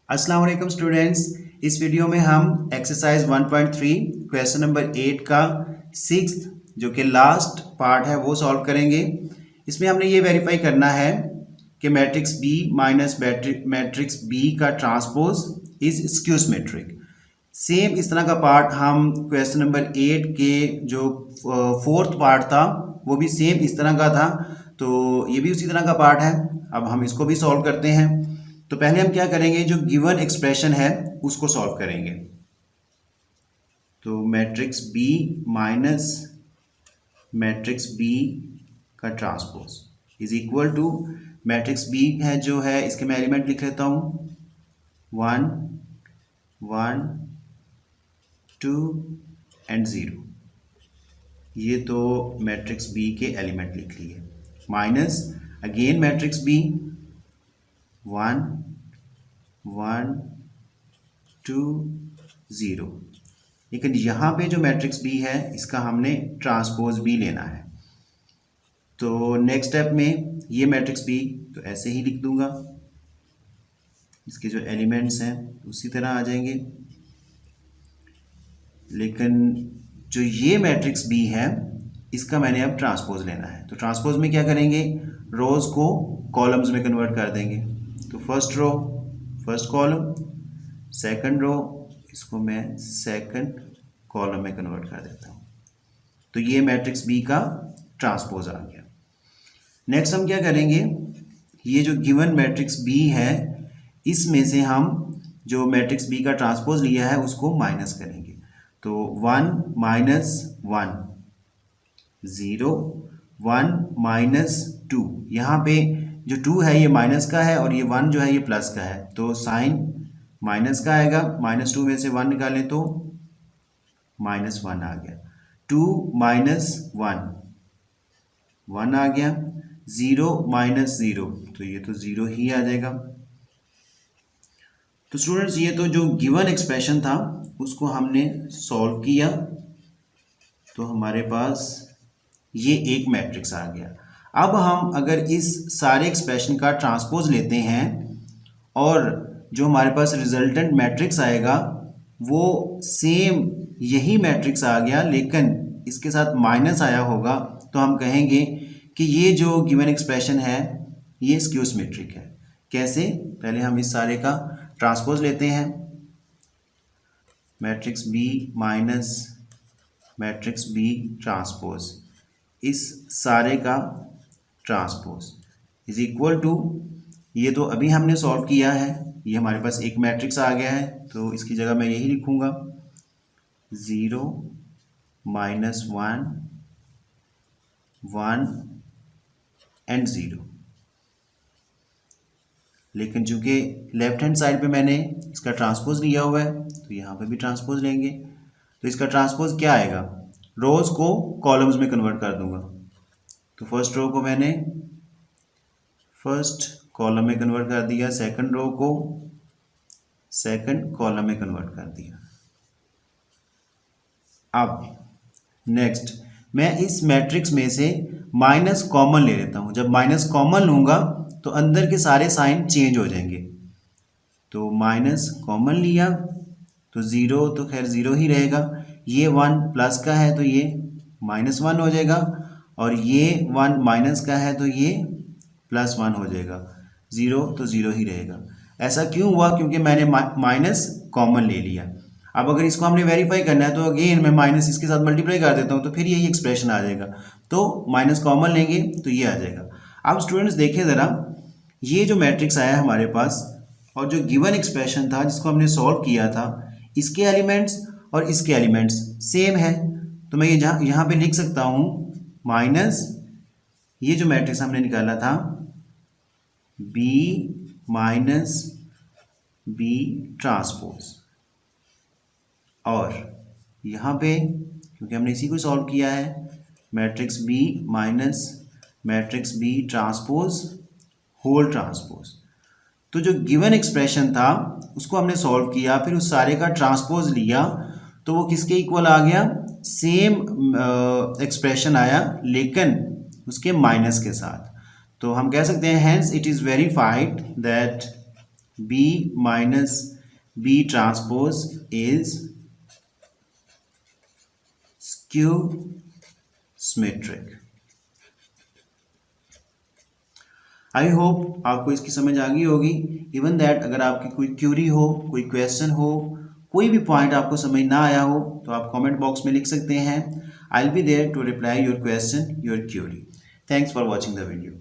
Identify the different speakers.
Speaker 1: अस्सलाम वालेकुम स्टूडेंट्स। इस वीडियो में हम एक्सरसाइज 1.3 क्वेश्चन नंबर 8 का सिक्स्थ जो कि लास्ट पार्ट है वो सॉल्व करेंगे। इसमें हमने ये वेरीफाई करना है कि matrix B minus matrix B का transpose is skew symmetric. Same इस तरह का पार्ट हम क्वेश्चन नंबर 8 के जो फोर्थ पार्ट था वो भी सेम इस तरह का था, तो ये भी उसी तरह का पार्ट है। अब हम इसको भी सॉल्व करते हैं। तो पहले हम क्या करेंगे, जो गिवन एक्सप्रेशन है उसको सॉल्व करेंगे। तो matrix B minus matrix B का transpose is equal to matrix B है जो है, इसके मैं एलिमेंट लिख लेता हूँ 1 1 2 एंड 0। ये तो मैट्रिक्स बी के एलिमेंट लिख लिए। Minus again matrix B 1 1 2 0। लेकिन यहाँ पे जो मैट्रिक्स बी है इसका हमने ट्रांसपोज बी लेना है। तो नेक्स्ट स्टेप में ये मैट्रिक्स बी तो ऐसे ही लिख दूंगा, इसके जो एलिमेंट्स हैं उसी तरह आ जाएंगे। लेकिन जो ये मैट्रिक्स बी है इसका मैंने अब ट्रांसपोज लेना है। तो ट्रांसपोज में क्या करेंगे, रोज को कॉलम्स में कन्वर्ट कर देंगे। तो first row first column, second row इसको मैं सेकंड कॉलम में कन्वर्ट कर देता हूँ। तो ये मैट्रिक्स बी का ट्रांसपोज आ गया। नेक्स्ट हम क्या करेंगे, ये जो गिवन मैट्रिक्स बी है इसमें से हम जो मैट्रिक्स बी का ट्रांसपोज लिया है उसको माइनस करेंगे। तो 1 माइनस 1 0 1 माइनस 2। यहाँ पे जो 2 है ये माइनस का है और ये 1 जो है ये प्लस का है, तो साइन माइनस का आएगा। -2 में से 1 निकालें तो -1 आ गया। 2 माइनस 1 1 आ गया। 0 माइनस 0 तो ये तो 0 ही आ जाएगा। तो स्टूडेंट्स ये तो जो गिवन एक्सप्रेशन था उसको हमने सॉल्व किया, तो हमारे पास ये एक मैट्रिक्स आ गया। अब हम अगर इस सारे एक्सप्रेशन का ट्रांसपोज लेते हैं और जो हमारे पास रिजल्टेंट मैट्रिक्स आएगा वो सेम यही मैट्रिक्स आ गया लेकिन इसके साथ माइनस आया होगा, तो हम कहेंगे कि ये जो गिवन एक्सप्रेशन है ये स्क्यू सिमेट्रिक है। कैसे, पहले हम इस सारे का ट्रांसपोज लेते हैं। Matrix B minus matrix B transpose, इस सारे का ट्रांसपोज इज इक्वल टू, ये तो अभी हमने सॉल्व किया है, ये हमारे पास एक मैट्रिक्स आ गया है तो इसकी जगह मैं यही लिखूंगा 0 माइनस 1 1 एंड 0। लेकिन चूंकि लेफ्ट हैंड साइड पे मैंने इसका ट्रांसपोज लिया हुआ है तो यहाँ पे भी ट्रांसपोज लेंगे। तो इसका ट्रांसपोज क्या आएगा, रोज को कॉलम्स में कन्वर्ट कर दूंगा। तो फर्स्ट रो को मैंने फर्स्ट कॉलम में कन्वर्ट कर दिया, सेकंड रो को सेकंड कॉलम में कन्वर्ट कर दिया। अब नेक्स्ट मैं इस मैट्रिक्स में से माइनस कॉमन ले लेता हूं। जब माइनस कॉमन लूंगा तो अंदर के सारे साइन चेंज हो जाएंगे। तो माइनस कॉमन लिया तो 0 तो खैर 0 ही रहेगा। ये 1 प्लस का है तो ये -1 हो जाएगा और ये 1 माइनस का है तो ये +1 हो जाएगा। 0 तो 0 ही रहेगा। ऐसा क्यों हुआ, क्योंकि मैंने माइनस कॉमन ले लिया। अब अगर इसको हमने वेरीफाई करना है तो अगेन मैं माइनस इसके साथ मल्टीप्लाई कर देता हूँ तो फिर यही एक्सप्रेशन आ जाएगा। तो माइनस कॉमन लेंगे तो ये आ जाएगा। अब स्टूडेंट्स देखिए ज़रा, ये जो मैट्रिक्स आया हमारे पास और जो गिवन एक्सप्रेशन था जिसको हमने सॉल्व किया था, इसके एलिमेंट्स और इसके एलिमेंट्स सेम है। तो मैं ये यहाँ पे लिख सकता हूँ माइनस ये जो मैट्रिक्स हमने निकाला था बी माइनस बी ट्रांसपोज, और यहाँ पे क्योंकि हमने इसी को सॉल्व किया है matrix B minus matrix B transpose whole transpose. तो जो गिवन एक्सप्रेशन था उसको हमने सॉल्व किया, फिर उस सारे का ट्रांसपोज लिया तो वो किसके इक्वल आ गया, सेम एक्सप्रेशन आया लेकिन उसके माइनस के साथ। तो हम कह सकते हैं hence it is verified that B minus B transpose is skew symmetric। I hope आपको इसकी समझ आ गई होगी। इवन दैट अगर आपकी कोई क्यूरी हो, कोई क्वेश्चन हो, कोई भी पॉइंट आपको समझ ना आया हो तो आप कमेंट बॉक्स में लिख सकते हैं। I will be there to reply your question, your query. Thanks for watching the video.